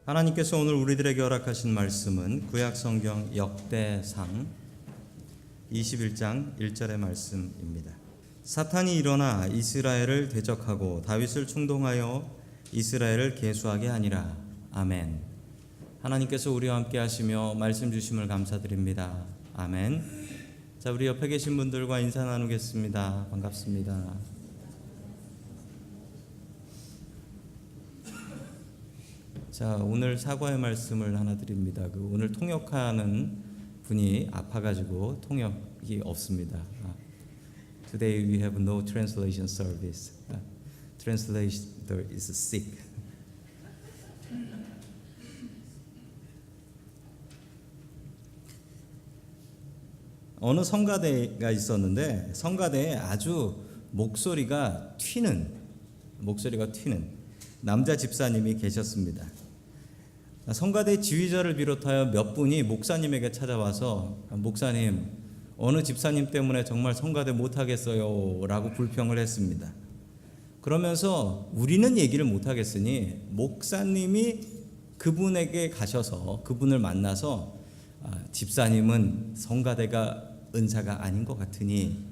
하나님께서 오늘 우리들에게 허락하신 말씀은 구약성경 역대상 21장 1절의 말씀입니다. 사탄이 일어나 이스라엘을 대적하고 다윗을 충동하여 이스라엘을 계수하게 하니라. 아멘. 하나님께서 우리와 함께 하시며 말씀 주심을 감사드립니다. 아멘. 자, 우리 옆에 계신 분들과 인사 나누겠습니다. 반갑습니다. 자, 오늘 사과의 말씀을 하나 드립니다. 오늘 통역하는 분이 아파가지고 통역이 없습니다. Today we have no translation service. Translator is sick. 어느 성가대가 있었는데 성가대에 아주 목소리가 튀는 남자 집사님이 계셨습니다. 성가대 지휘자를 비롯하여 몇 분이 목사님에게 찾아와서 목사님, 어느 집사님 때문에 정말 성가대 못하겠어요 라고 불평을 했습니다. 그러면서 우리는 얘기를 못하겠으니 목사님이 그분에게 가셔서 그분을 만나서 집사님은 성가대가 은사가 아닌 것 같으니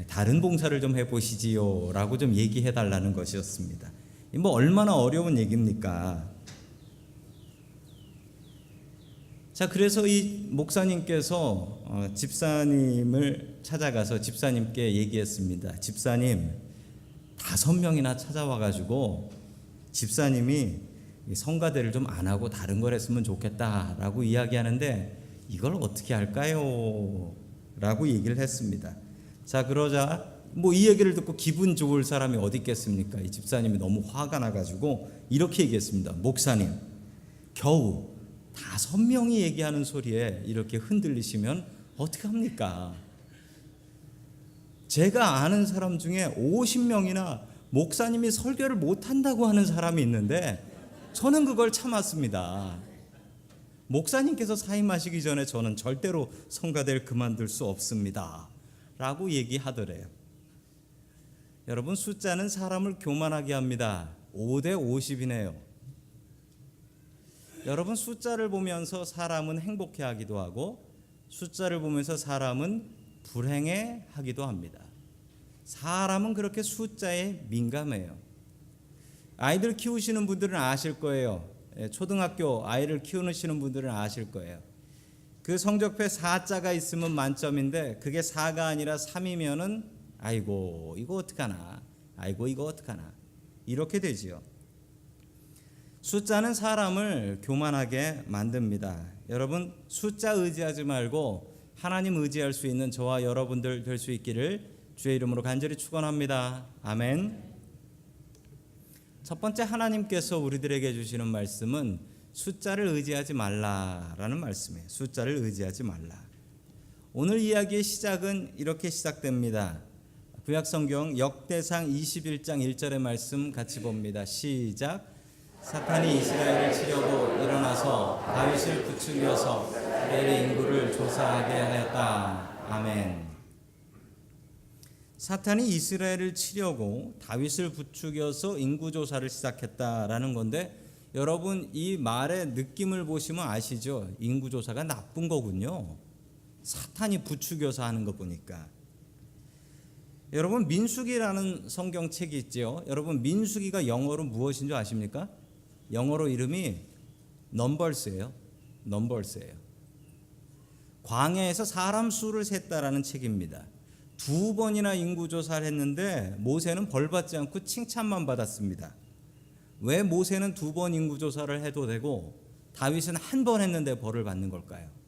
다른 봉사를 좀 해보시지요 라고 좀 얘기해 달라는 것이었습니다. 뭐 얼마나 어려운 얘기입니까? 자, 그래서 이 목사님께서 집사님을 찾아가서 집사님께 얘기했습니다. 집사님, 5명이나 찾아와가지고 집사님이 성가대를 좀 안 하고 다른 걸 했으면 좋겠다라고 이야기하는데 이걸 어떻게 할까요? 라고 얘기를 했습니다. 자, 그러자 뭐 이 얘기를 듣고 기분 좋을 사람이 어디 있겠습니까? 이 집사님이 너무 화가 나가지고 이렇게 얘기했습니다. 목사님, 겨우 5명이 얘기하는 소리에 이렇게 흔들리시면 어떡합니까? 제가 아는 사람 중에 50명이나 목사님이 설교를 못한다고 하는 사람이 있는데 저는 그걸 참았습니다. 목사님께서 사임하시기 전에 저는 절대로 성가대를 그만둘 수 없습니다 라고 얘기하더래요. 여러분, 숫자는 사람을 교만하게 합니다. 5대 50이네요. 여러분, 숫자를 보면서 사람은 행복해하기도 하고 숫자를 보면서 사람은 불행해하기도 합니다. 사람은 그렇게 숫자에 민감해요. 아이들 키우시는 분들은 아실 거예요. 초등학교 아이를 키우시는 분들은 아실 거예요. 그 성적표에 4자가 있으면 만점인데 그게 4가 아니라 3이면은 아이고 이거 어떡하나, 아이고 이거 어떡하나, 이렇게 되지요. 숫자는 사람을 교만하게 만듭니다. 여러분, 숫자 의지하지 말고 하나님 의지할 수 있는 저와 여러분들 될 수 있기를 주의 이름으로 간절히 축원합니다. 아멘. 첫 번째, 하나님께서 우리들에게 주시는 말씀은 숫자를 의지하지 말라라는 말씀이에요. 숫자를 의지하지 말라. 오늘 이야기의 시작은 이렇게 시작됩니다. 구약성경 역대상 21장 1절의 말씀 같이 봅니다. 시작. 사탄이 이스라엘을 치려고 일어나서 다윗을 부추겨서 이스라엘의 인구를 조사하게 하였다. 아멘. 사탄이 이스라엘을 치려고 다윗을 부추겨서 인구조사를 시작했다라는 건데, 여러분 이 말의 느낌을 보시면 아시죠? 인구조사가 나쁜 거군요. 사탄이 부추겨서 하는 거 보니까. 여러분, 민수기라는 성경책이 있죠. 여러분, 민수기가 영어로 무엇인 줄 아십니까? 영어로 이름이 넘버스예요. 넘버스예요. 광야에서 사람 수를 셌다라는 책입니다. 2번이나 인구조사를 했는데 모세는 벌받지 않고 칭찬만 받았습니다. 왜 모세는 2번 인구조사를 해도 되고 다윗은 1번 했는데 벌을 받는 걸까요?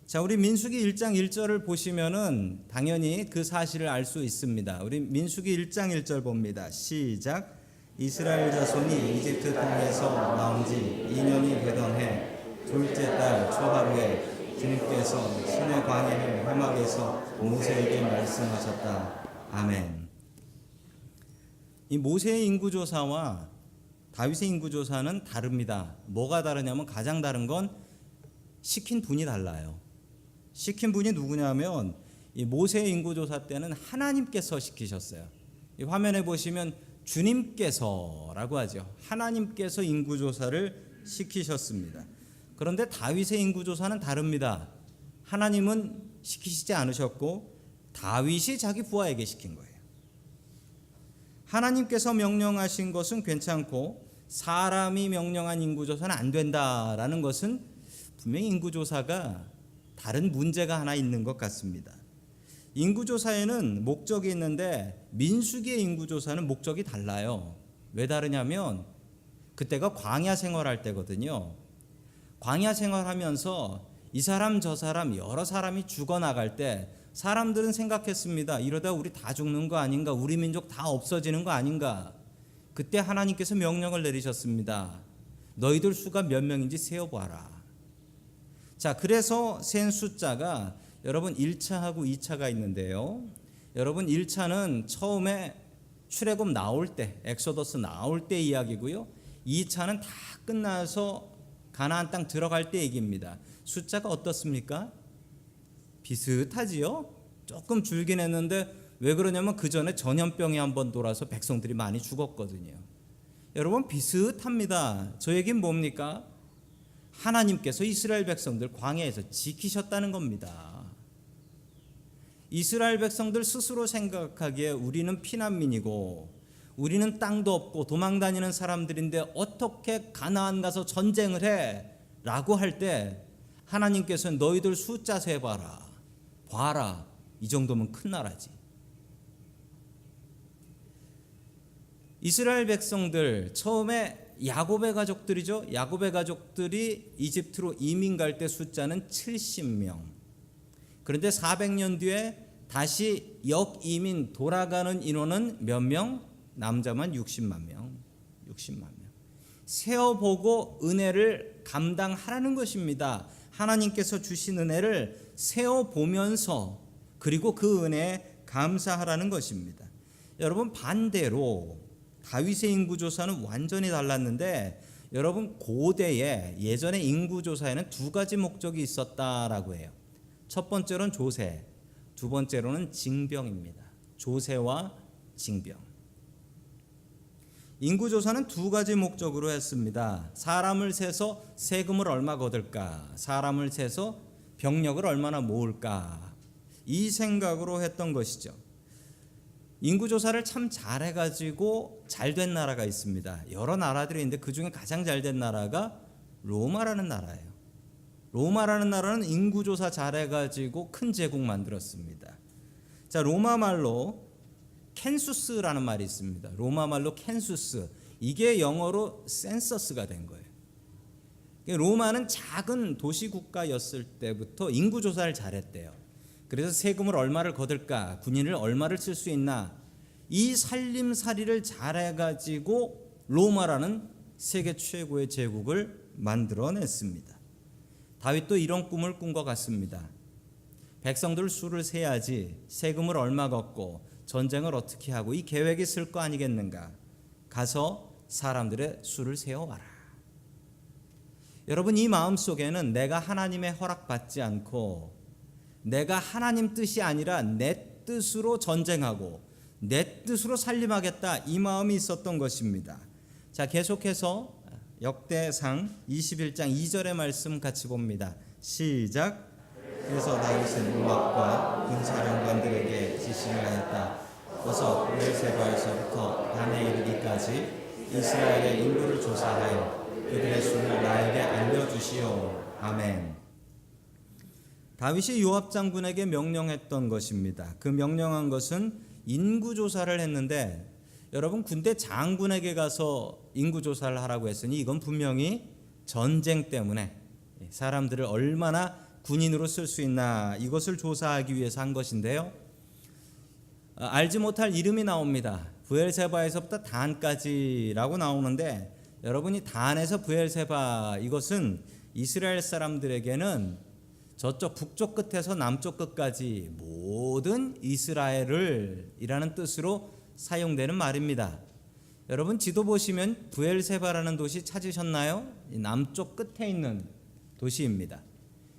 자, 우리 민수기 1장 1절을 보시면은 당연히 그 사실을 알 수 있습니다. 우리 민수기 1장 1절 봅니다. 시작. 이스라엘 자손이 이집트 땅에서 나온 지 2년이 되던 해 둘째 달 초하루에 주님께서 신의 광야의 회막에서 모세에게 말씀하셨다. 아멘. 이 모세의 인구조사와 다윗의 인구조사는 다릅니다. 뭐가 다르냐면 가장 다른 건 시킨 분이 달라요. 시킨 분이 누구냐면 이 모세의 인구조사 때는 하나님께서 시키셨어요. 이 화면에 보시면 주님께서라고 하죠. 하나님께서 인구조사를 시키셨습니다. 그런데 다윗의 인구조사는 다릅니다. 하나님은 시키시지 않으셨고 다윗이 자기 부하에게 시킨 거예요. 하나님께서 명령하신 것은 괜찮고 사람이 명령한 인구조사는 안 된다라는 것은 분명히 인구조사가 다른 문제가 하나 있는 것 같습니다. 인구조사에는 목적이 있는데 민수기의 인구조사는 목적이 달라요. 왜 다르냐면 그때가 광야 생활할 때거든요. 광야 생활하면서 이 사람 저 사람 여러 사람이 죽어나갈 때 사람들은 생각했습니다. 이러다 우리 다 죽는 거 아닌가, 우리 민족 다 없어지는 거 아닌가. 그때 하나님께서 명령을 내리셨습니다. 너희들 수가 몇 명인지 세어봐라. 자, 그래서 센 숫자가 여러분 1차하고 2차가 있는데요. 여러분 1차는 처음에 출애굽 나올 때, 엑소더스 나올 때 이야기고요. 2차는 다 끝나서 가나안 땅 들어갈 때 얘기입니다. 숫자가 어떻습니까? 비슷하지요? 조금 줄긴 했는데 왜 그러냐면 그 전에 전염병이 한번 돌아서 백성들이 많이 죽었거든요. 여러분 비슷합니다. 저 얘기는 뭡니까? 하나님께서 이스라엘 백성들 광야에서 지키셨다는 겁니다. 이스라엘 백성들 스스로 생각하기에 우리는 피난민이고 우리는 땅도 없고 도망다니는 사람들인데 어떻게 가나안 가서 전쟁을 해? 라고 할 때 하나님께서는 너희들 숫자 세봐라. 봐라. 이 정도면 큰 나라지. 이스라엘 백성들 처음에 야곱의 가족들이죠. 야곱의 가족들이 이집트로 이민 갈 때 숫자는 70명. 그런데 400년 뒤에 다시 역이민 돌아가는 인원은 몇 명? 남자만 60만 명. 60만 명. 세어보고 은혜를 감당하라는 것입니다. 하나님께서 주신 은혜를 세어보면서 그리고 그 은혜에 감사하라는 것입니다. 여러분 반대로 다윗의 인구조사는 완전히 달랐는데 여러분 고대에 예전의 인구조사에는 두 가지 목적이 있었다라고 해요. 첫 번째로는 조세, 두 번째로는 징병입니다. 조세와 징병. 인구조사는 두 가지 목적으로 했습니다. 사람을 세서 세금을 얼마 거둘까, 사람을 세서 병력을 얼마나 모을까, 이 생각으로 했던 것이죠. 인구조사를 참 잘해가지고 잘된 나라가 있습니다. 여러 나라들이 있는데 그 중에 가장 잘된 나라가 로마라는 나라예요. 로마라는 나라는 인구조사 잘해가지고 큰 제국 만들었습니다. 자, 로마 말로 캔수스라는 말이 있습니다. 로마 말로 캔수스, 이게 영어로 센서스가 된 거예요. 로마는 작은 도시국가였을 때부터 인구조사를 잘했대요. 그래서 세금을 얼마를 거둘까, 군인을 얼마를 쓸 수 있나, 이 살림살이를 잘해가지고 로마라는 세계 최고의 제국을 만들어냈습니다. 다윗도 이런 꿈을 꾼 것 같습니다. 백성들 수를 세야지 세금을 얼마 걷고 전쟁을 어떻게 하고 이 계획이 있을 거 아니겠는가. 가서 사람들의 수를 세어와라. 여러분 이 마음속에는 내가 하나님의 허락받지 않고 내가 하나님 뜻이 아니라 내 뜻으로 전쟁하고 내 뜻으로 살림하겠다, 이 마음이 있었던 것입니다. 자, 계속해서 역대상 21장 2절의 말씀 같이 봅니다. 시작. 그래서 다윗은 음악과 군사령관들에게 지시를 하였다. 어서 브엘세바에서부터 단에 이르기까지 이스라엘의 인구를 조사하여 그들의 수를 나에게 알려주시오. 아멘. 다윗이 요압 장군에게 명령했던 것입니다. 그 명령한 것은 인구조사를 했는데 여러분 군대 장군에게 가서 인구조사를 하라고 했으니 이건 분명히 전쟁 때문에 사람들을 얼마나 군인으로 쓸 수 있나 이것을 조사하기 위해서 한 것인데요. 알지 못할 이름이 나옵니다. 브엘세바에서부터 단까지라고 나오는데 여러분이 단에서 브엘세바, 이것은 이스라엘 사람들에게는 저쪽 북쪽 끝에서 남쪽 끝까지 모든 이스라엘을 이라는 뜻으로 사용되는 말입니다. 여러분 지도 보시면 브엘세바라는 도시 찾으셨나요? 남쪽 끝에 있는 도시입니다.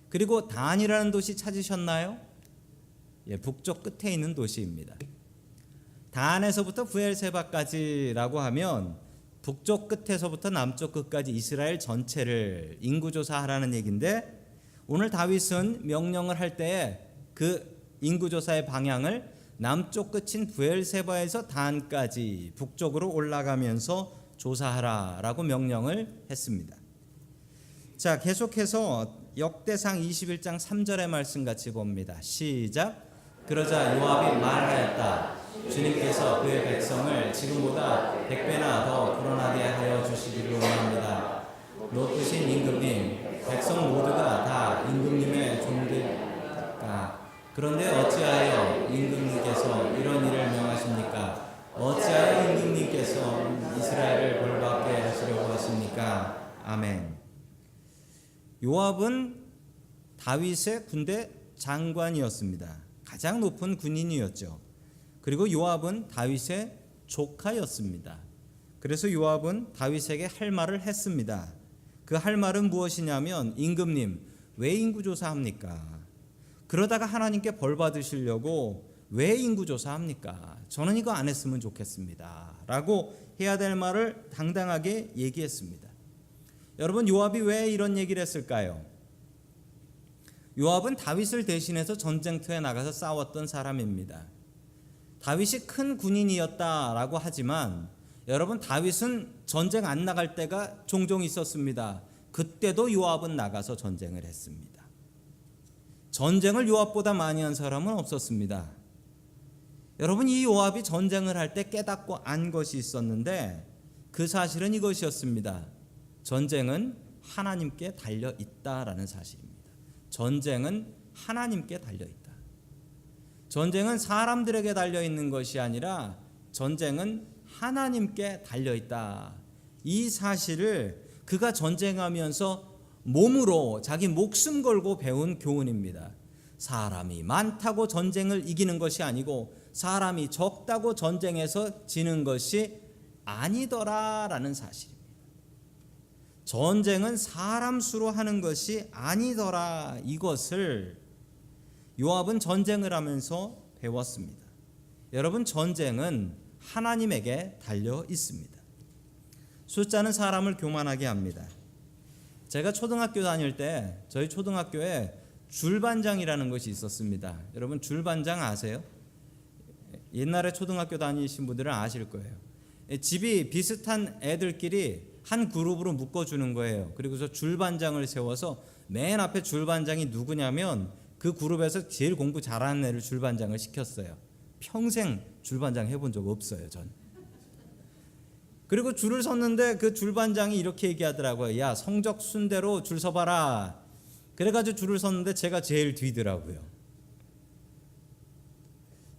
그리고 단이라는 도시 찾으셨나요? 예, 북쪽 끝에 있는 도시입니다. 단에서부터 브엘세바까지라고 하면 북쪽 끝에서부터 남쪽 끝까지 이스라엘 전체를 인구조사하라는 얘기인데, 오늘 다윗은 명령을 할 때에 그 인구조사의 방향을 남쪽 끝인 브엘세바에서 단까지 북쪽으로 올라가면서 조사하라라고 명령을 했습니다. 자, 계속해서 역대상 21장 3절의 말씀 같이 봅니다. 시작. 그러자 요압이 말하였다. 주님께서 그의 백성을 지금보다 100배나 더 불어나게 하여 주시기를 원합니다. 높으신 임금님, 백성 모두가 다 임금님의 종들까? 그런데 어찌하여 임금님께서 이런 일을 명하십니까? 어찌하여 임금님께서 이스라엘을 벌받게 하시려고 하십니까? 아멘. 요압은 다윗의 군대 장관이었습니다. 가장 높은 군인이었죠. 그리고 요압은 다윗의 조카였습니다. 그래서 요압은 다윗에게 할 말을 했습니다. 그 할 말은 무엇이냐면, 임금님, 왜 인구조사합니까? 그러다가 하나님께 벌 받으시려고 왜 인구조사합니까? 저는 이거 안 했으면 좋겠습니다 라고 해야 될 말을 당당하게 얘기했습니다. 여러분, 요압이 왜 이런 얘기를 했을까요? 요압은 다윗을 대신해서 전쟁터에 나가서 싸웠던 사람입니다. 다윗이 큰 군인이었다라고 하지만 여러분, 다윗은 전쟁 안 나갈 때가 종종 있었습니다. 그때도 요압은 나가서 전쟁을 했습니다. 전쟁을 요압보다 많이 한 사람은 없었습니다. 여러분, 이 요압이 전쟁을 할 때 깨닫고 안 것이 있었는데, 그 사실은 이것이었습니다. 전쟁은 하나님께 달려 있다라는 사실입니다. 전쟁은 하나님께 달려 있다. 전쟁은 사람들에게 달려 있는 것이 아니라 전쟁은 하나님께 달려 있다. 이 사실을 그가 전쟁하면서 몸으로 자기 목숨 걸고 배운 교훈입니다. 사람이 많다고 전쟁을 이기는 것이 아니고 사람이 적다고 전쟁에서 지는 것이 아니더라라는 사실입니다. 전쟁은 사람 수로 하는 것이 아니더라. 이것을 요압은 전쟁을 하면서 배웠습니다. 여러분, 전쟁은 하나님에게 달려 있습니다. 숫자는 사람을 교만하게 합니다. 제가 초등학교 다닐 때 저희 초등학교에 줄반장이라는 것이 있었습니다. 여러분, 줄반장 아세요? 옛날에 초등학교 다니신 분들은 아실 거예요. 집이 비슷한 애들끼리 한 그룹으로 묶어주는 거예요. 그리고서 줄반장을 세워서 맨 앞에 줄반장이 누구냐면 그 그룹에서 제일 공부 잘하는 애를 줄반장을 시켰어요. 평생 줄반장 해본 적 없어요, 전. 그리고 줄을 섰는데 그 줄반장이 이렇게 얘기하더라고요. 야, 성적 순대로 줄 서봐라. 그래가지고 줄을 섰는데 제가 제일 뒤더라고요.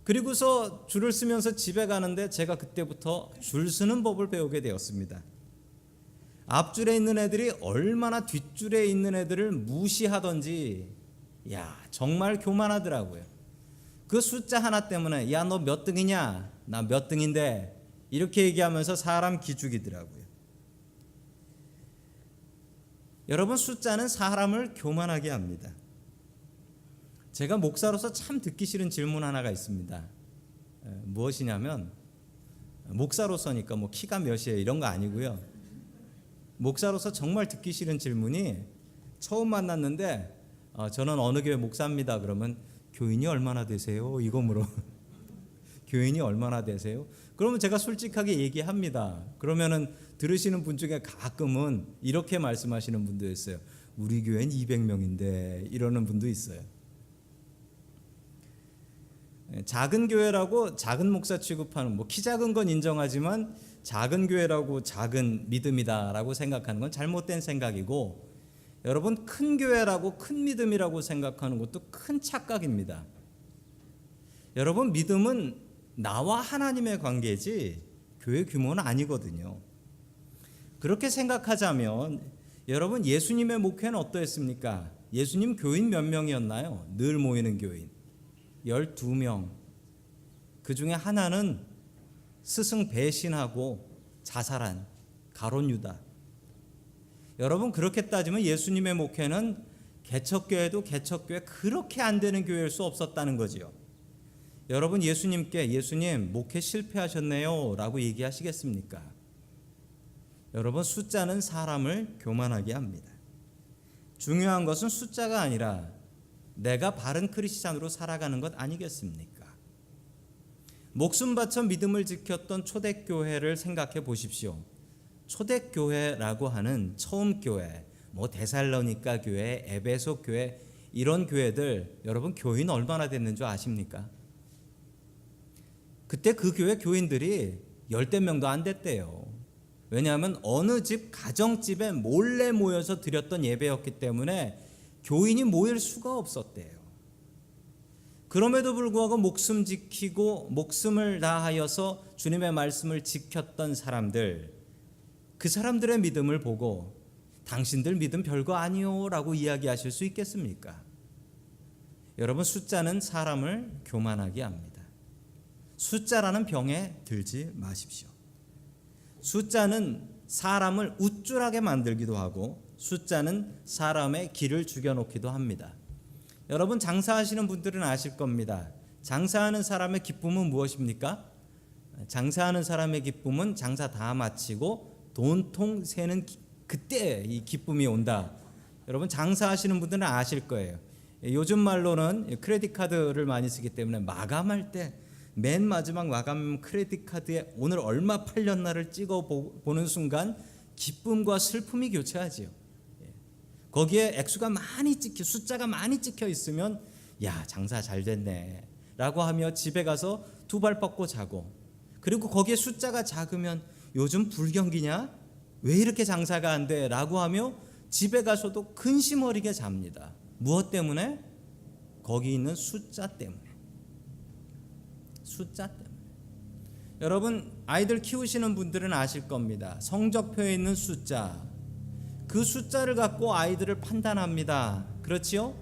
그리고서 줄을 쓰면서 집에 가는데 제가 그때부터 줄 서는 법을 배우게 되었습니다. 앞줄에 있는 애들이 얼마나 뒷줄에 있는 애들을 무시하던지, 야, 정말 교만하더라고요. 그 숫자 하나 때문에, 야, 너 몇 등이냐? 나 몇 등인데, 이렇게 얘기하면서 사람 기죽이더라고요. 여러분, 숫자는 사람을 교만하게 합니다. 제가 목사로서 참 듣기 싫은 질문 하나가 있습니다. 무엇이냐면, 목사로서니까 뭐 키가 몇이에요 이런 거 아니고요. 목사로서 정말 듣기 싫은 질문이, 처음 만났는데 저는 어느 교회 목사입니다. 그러면 교인이 얼마나 되세요? 이거 물어. 교인이 얼마나 되세요? 그러면 제가 솔직하게 얘기합니다. 그러면은 들으시는 분 중에 가끔은 이렇게 말씀하시는 분도 있어요. 우리 교회는 200명인데 이러는 분도 있어요. 작은 교회라고 작은 목사 취급하는, 뭐 키 작은 건 인정하지만 작은 교회라고 작은 믿음이다라고 생각하는 건 잘못된 생각이고, 여러분, 큰 교회라고 큰 믿음이라고 생각하는 것도 큰 착각입니다. 여러분, 믿음은 나와 하나님의 관계지 교회 규모는 아니거든요. 그렇게 생각하자면 여러분, 예수님의 목회는 어떠했습니까? 예수님 교인 몇 명이었나요? 늘 모이는 교인 12명. 그 중에 하나는 스승 배신하고 자살한 가룟 유다. 여러분, 그렇게 따지면 예수님의 목회는 개척교회도 개척교회 그렇게 안 되는 교회일 수 없었다는 거지요. 여러분 예수님께 예수님 목회 실패하셨네요 라고 얘기하시겠습니까? 여러분 숫자는 사람을 교만하게 합니다. 중요한 것은 숫자가 아니라 내가 바른 크리스찬으로 살아가는 것 아니겠습니까? 목숨 바쳐 믿음을 지켰던 초대교회를 생각해 보십시오. 초대교회라고 하는 처음 교회, 데살로니가 교회, 에베소 교회, 이런 교회들 여러분 교인 얼마나 됐는 줄 아십니까? 그때 그 교회 교인들이 10대 명도 안 됐대요. 왜냐하면 어느 집 가정집에 몰래 모여서 드렸던 예배였기 때문에 교인이 모일 수가 없었대요. 그럼에도 불구하고 목숨 지키고 목숨을 다하여서 주님의 말씀을 지켰던 사람들, 그 사람들의 믿음을 보고 당신들 믿음 별거 아니요 라고 이야기하실 수 있겠습니까? 여러분 숫자는 사람을 교만하게 합니다. 숫자라는 병에 들지 마십시오. 숫자는 사람을 우쭐하게 만들기도 하고 숫자는 사람의 길을 죽여놓기도 합니다. 여러분 장사하시는 분들은 아실 겁니다. 장사하는 사람의 기쁨은 무엇입니까? 장사하는 사람의 기쁨은 장사 다 마치고 돈통 새는 그때 이 기쁨이 온다. 여러분 장사하시는 분들은 아실 거예요. 요즘 말로는 크레딧 카드를 많이 쓰기 때문에 마감할 때 맨 마지막 마감 크레딧 카드에 오늘 얼마 팔렸나를 찍어 보는 순간 기쁨과 슬픔이 교차하지요. 거기에 액수가 많이 찍혀 숫자가 많이 찍혀 있으면 야 장사 잘 됐네 라고 하며 집에 가서 두 발 뻗고 자고, 그리고 거기에 숫자가 작으면 요즘 불경기냐? 왜 이렇게 장사가 안 돼? 라고 하며 집에 가서도 근심 어리게 잡니다. 무엇 때문에? 거기 있는 숫자 때문에. 숫자 때문에. 여러분 아이들 키우시는 분들은 아실 겁니다. 성적표에 있는 숫자, 그 숫자를 갖고 아이들을 판단합니다. 그렇지요?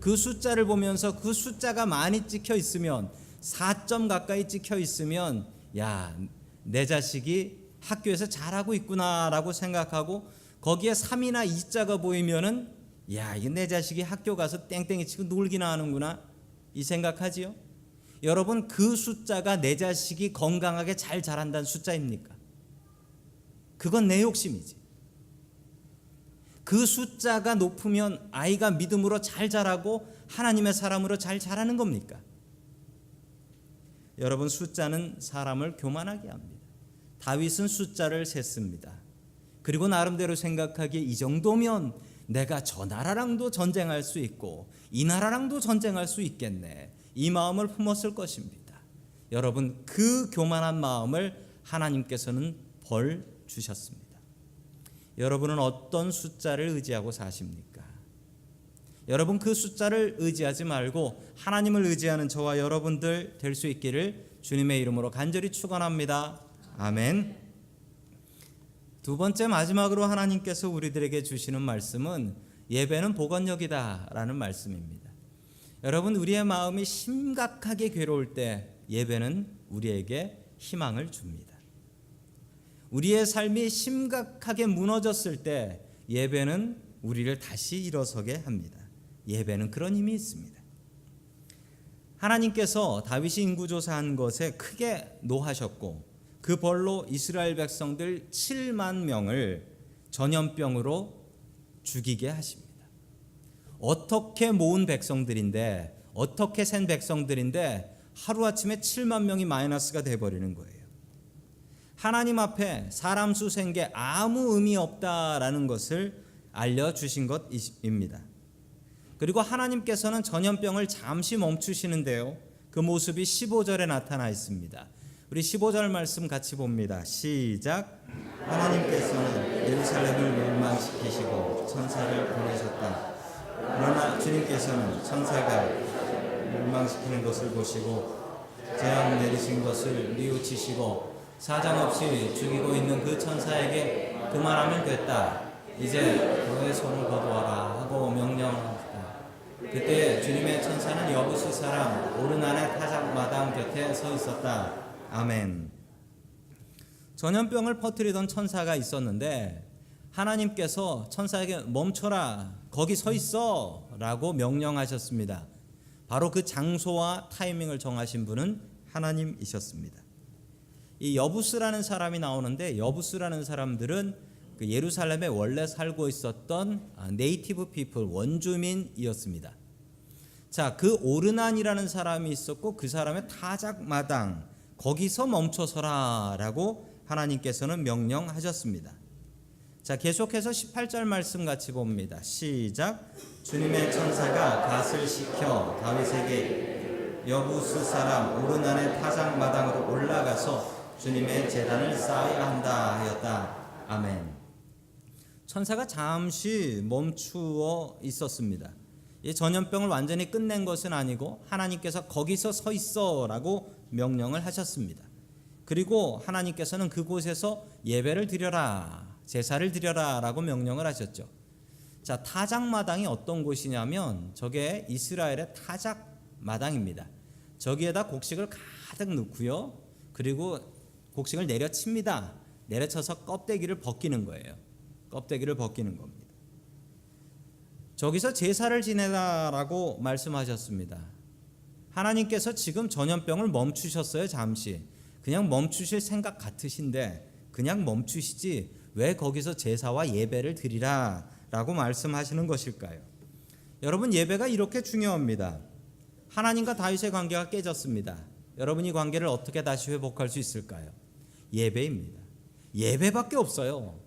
그 숫자를 보면서 그 숫자가 많이 찍혀 있으면 4점 가까이 찍혀 있으면 야, 내 자식이 학교에서 잘하고 있구나라고 생각하고, 거기에 3이나 2자가 보이면은 야, 이게 내 자식이 학교 가서 땡땡이 치고 놀기나 하는구나 이 생각하지요. 여러분 그 숫자가 내 자식이 건강하게 잘 자란다는 숫자입니까? 그건 내 욕심이지. 그 숫자가 높으면 아이가 믿음으로 잘 자라고 하나님의 사람으로 잘 자라는 겁니까? 여러분 숫자는 사람을 교만하게 합니다. 다윗은 숫자를 셌습니다. 그리고 나름대로 생각하기에 이 정도면 내가 저 나라랑도 전쟁할 수 있고 이 나라랑도 전쟁할 수 있겠네, 이 마음을 품었을 것입니다. 여러분 그 교만한 마음을 하나님께서는 벌 주셨습니다. 여러분은 어떤 숫자를 의지하고 사십니까? 여러분 그 숫자를 의지하지 말고 하나님을 의지하는 저와 여러분들 될 수 있기를 주님의 이름으로 간절히 축원합니다. 아멘. 두 번째 마지막으로 하나님께서 우리들에게 주시는 말씀은 예배는 복원력이다 라는 말씀입니다. 여러분 우리의 마음이 심각하게 괴로울 때 예배는 우리에게 희망을 줍니다. 우리의 삶이 심각하게 무너졌을 때 예배는 우리를 다시 일어서게 합니다. 예배는 그런 힘이 있습니다. 하나님께서 다윗이 인구조사한 것에 크게 노하셨고 그 벌로 이스라엘 백성들 7만 명을 전염병으로 죽이게 하십니다. 어떻게 모은 백성들인데, 어떻게 센 백성들인데 하루아침에 7만 명이 마이너스가 돼버리는 거예요. 하나님 앞에 사람 수 센 게 아무 의미 없다라는 것을 알려주신 것입니다. 그리고 하나님께서는 전염병을 잠시 멈추시는데요, 그 모습이 15절에 나타나 있습니다. 우리 15절 말씀 같이 봅니다. 시작. 하나님께서는 예루살렘을 멸망시키시고 천사를 보내셨다. 그러나 주님께서는 천사가 멸망시키는 것을 보시고 재앙 내리신 것을 뉘우치시고 사정없이 죽이고 있는 그 천사에게 그만하면 됐다. 이제 너의 손을 거두어라 하고 명령하셨다. 그때 주님의 천사는 여부수 사람 오르난의 타작마당 곁에 서 있었다. 아멘. 전염병을 퍼뜨리던 천사가 있었는데 하나님께서 천사에게 멈춰라, 거기 서 있어 라고 명령하셨습니다. 바로 그 장소와 타이밍을 정하신 분은 하나님이셨습니다. 이 여부스라는 사람이 나오는데, 여부스라는 사람들은 그 예루살렘에 원래 살고 있었던 네이티브 피플, 원주민이었습니다. 자, 그 오르난이라는 사람이 있었고 그 사람의 타작마당, 거기서 멈춰서라라고 하나님께서는 명령하셨습니다. 자, 계속해서 18절 말씀 같이 봅니다. 시작. 주님의 천사가 갓을 시켜 다윗에게 여부스 사람 오르난의 타작마당으로 올라가서 주님의 제단을 쌓아야 한다 하였다. 아멘. 천사가 잠시 멈추어 있었습니다. 이 전염병을 완전히 끝낸 것은 아니고 하나님께서 거기서 서 있어라고 명령을 하셨습니다. 그리고 하나님께서는 그곳에서 예배를 드려라, 제사를 드려라라고 명령을 하셨죠. 자, 타작마당이 어떤 곳이냐면 저게 이스라엘의 타작마당입니다. 저기에다 곡식을 가득 넣고요. 그리고 곡식을 내려칩니다. 내려쳐서 껍데기를 벗기는 거예요. 껍데기를 벗기는 겁니다. 저기서 제사를 지내라라고 말씀하셨습니다. 하나님께서 지금 전염병을 멈추셨어요. 잠시. 그냥 멈추실 생각 같으신데 그냥 멈추시지 왜 거기서 제사와 예배를 드리라 라고 말씀하시는 것일까요? 여러분, 예배가 이렇게 중요합니다. 하나님과 다윗의 관계가 깨졌습니다. 여러분, 이 관계를 어떻게 다시 회복할 수 있을까요? 예배입니다. 예배밖에 없어요.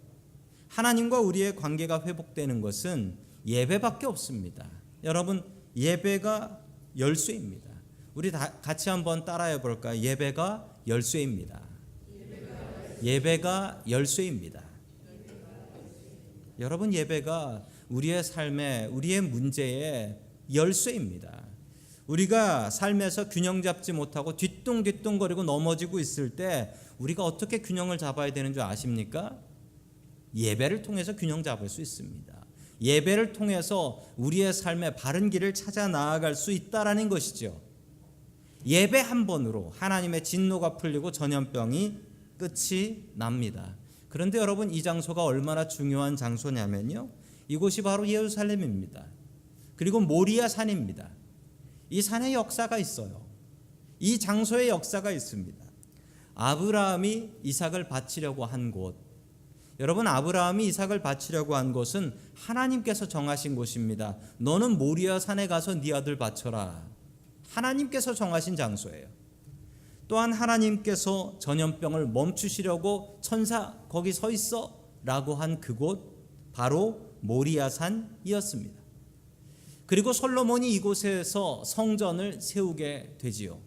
하나님과 우리의 관계가 회복되는 것은 예배밖에 없습니다. 여러분, 예배가 열쇠입니다. 우리 다 같이 한번 따라해 볼까요? 예배가 열쇠입니다. 예배가 열쇠입니다. 여러분, 예배가 우리의 삶에, 우리의 문제의 열쇠입니다. 우리가 삶에서 균형 잡지 못하고 뒤뚱뒤뚱거리고 넘어지고 있을 때 우리가 어떻게 균형을 잡아야 되는 줄 아십니까? 예배를 통해서 균형 잡을 수 있습니다. 예배를 통해서 우리의 삶의 바른 길을 찾아 나아갈 수 있다라는 것이죠. 예배 한 번으로 하나님의 진노가 풀리고 전염병이 끝이 납니다. 그런데 여러분, 이 장소가 얼마나 중요한 장소냐면요, 이곳이 바로 예루살렘입니다. 그리고 모리아 산입니다. 이 산에 역사가 있어요. 이 장소에 역사가 있습니다. 아브라함이 이삭을 바치려고 한 곳, 여러분, 아브라함이 이삭을 바치려고 한 곳은 하나님께서 정하신 곳입니다. 너는 모리아 산에 가서 네 아들 바쳐라. 하나님께서 정하신 장소예요. 또한 하나님께서 전염병을 멈추시려고 천사 거기 서 있어 라고 한 그곳, 바로 모리아 산이었습니다. 그리고 솔로몬이 이곳에서 성전을 세우게 되지요.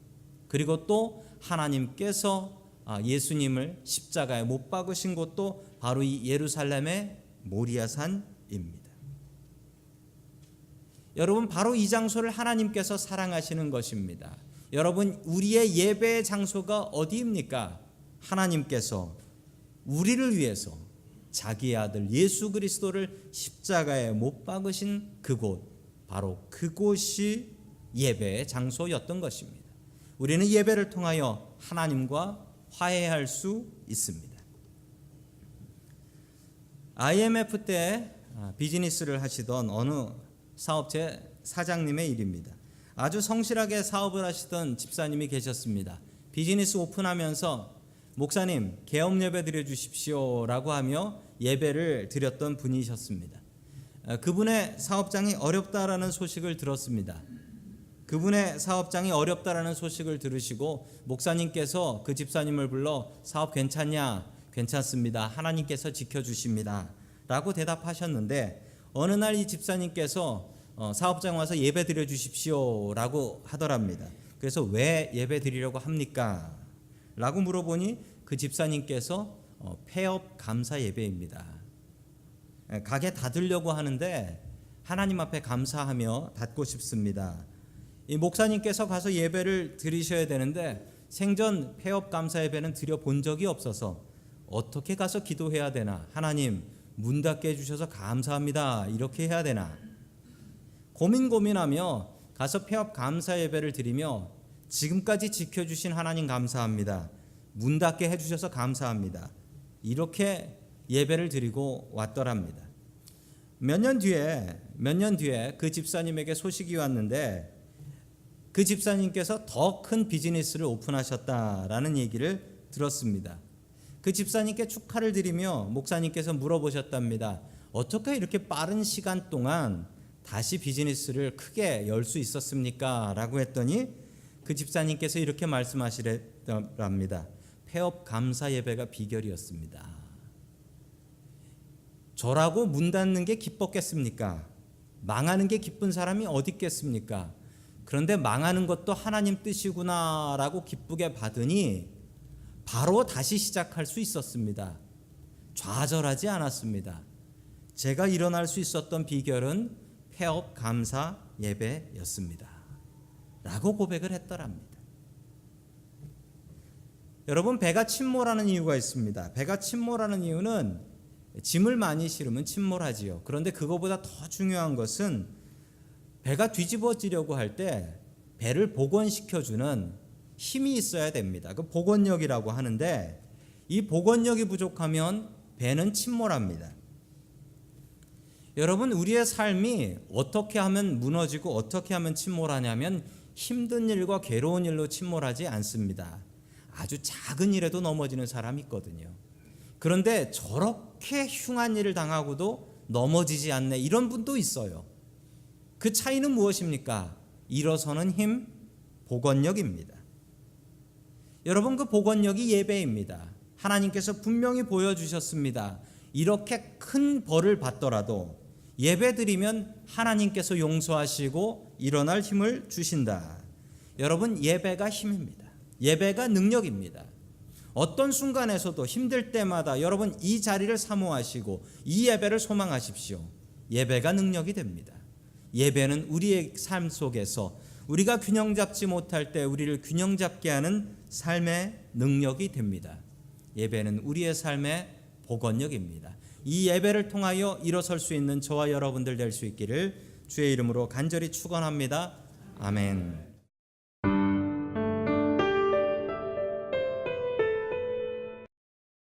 그리고 또 하나님께서 예수님을 십자가에 못 박으신 곳도 바로 이 예루살렘의 모리아 산입니다. 여러분, 바로 이 장소를 하나님께서 사랑하시는 것입니다. 여러분, 우리의 예배의 장소가 어디입니까? 하나님께서 우리를 위해서 자기의 아들 예수 그리스도를 십자가에 못 박으신 그곳, 바로 그곳이 예배의 장소였던 것입니다. 우리는 예배를 통하여 하나님과 화해할 수 있습니다. IMF 때 비즈니스를 하시던 어느 사업체 사장님의 일입니다. 아주 성실하게 사업을 하시던 집사님이 계셨습니다. 비즈니스 오픈하면서 목사님, 개업 예배 드려주십시오 라고 하며 예배를 드렸던 분이셨습니다. 그분의 사업장이 어렵다라는 소식을 들었습니다. 그분의 사업장이 어렵다라는 소식을 들으시고 목사님께서 그 집사님을 불러 사업 괜찮냐? 괜찮습니다. 하나님께서 지켜주십니다 라고 대답하셨는데, 어느 날 이 집사님께서 사업장 와서 예배 드려 주십시오 라고 하더랍니다. 그래서 왜 예배 드리려고 합니까? 라고 물어보니 그 집사님께서 폐업 감사 예배입니다. 가게 닫으려고 하는데 하나님 앞에 감사하며 닫고 싶습니다. 이 목사님께서 가서 예배를 드리셔야 되는데 생전 폐업 감사 예배는 드려본 적이 없어서 어떻게 가서 기도해야 되나, 하나님 문 닫게 해주셔서 감사합니다 이렇게 해야 되나 고민하며 가서 폐업 감사 예배를 드리며 지금까지 지켜주신 하나님 감사합니다, 문 닫게 해주셔서 감사합니다 이렇게 예배를 드리고 왔더랍니다. 몇 년 뒤에 그 집사님에게 소식이 왔는데 그 집사님께서 더 큰 비즈니스를 오픈하셨다라는 얘기를 들었습니다. 그 집사님께 축하를 드리며 목사님께서 물어보셨답니다. 어떻게 이렇게 빠른 시간 동안 다시 비즈니스를 크게 열 수 있었습니까? 라고 했더니 그 집사님께서 이렇게 말씀하시랍니다. 폐업 감사 예배가 비결이었습니다. 저라고 문 닫는 게 기뻤겠습니까? 망하는 게 기쁜 사람이 어디 있겠습니까? 그런데 망하는 것도 하나님 뜻이구나라고 기쁘게 받으니 바로 다시 시작할 수 있었습니다. 좌절하지 않았습니다. 제가 일어날 수 있었던 비결은 폐업 감사 예배였습니다. 라고 고백을 했더랍니다. 여러분, 배가 침몰하는 이유가 있습니다. 배가 침몰하는 이유는 짐을 많이 실으면 침몰하지요. 그런데 그거보다 더 중요한 것은 배가 뒤집어지려고 할 때 배를 복원시켜주는 힘이 있어야 됩니다. 그 복원력이라고 하는데 이 복원력이 부족하면 배는 침몰합니다. 여러분, 우리의 삶이 어떻게 하면 무너지고 어떻게 하면 침몰하냐면 힘든 일과 괴로운 일로 침몰하지 않습니다. 아주 작은 일에도 넘어지는 사람이 있거든요. 그런데 저렇게 흉한 일을 당하고도 넘어지지 않네, 이런 분도 있어요. 그 차이는 무엇입니까? 일어서는 힘, 복원력입니다. 여러분, 그 복원력이 예배입니다. 하나님께서 분명히 보여주셨습니다. 이렇게 큰 벌을 받더라도 예배드리면 하나님께서 용서하시고 일어날 힘을 주신다. 여러분, 예배가 힘입니다. 예배가 능력입니다. 어떤 순간에서도 힘들 때마다 여러분 이 자리를 사모하시고 이 예배를 소망하십시오. 예배가 능력이 됩니다. 예배는 우리의 삶 속에서 우리가 균형 잡지 못할 때 우리를 균형 잡게 하는 삶의 능력이 됩니다. 예배는 우리의 삶의 복원력입니다. 이 예배를 통하여 일어설 수 있는 저와 여러분들 될 수 있기를 주의 이름으로 간절히 축원합니다. 아멘.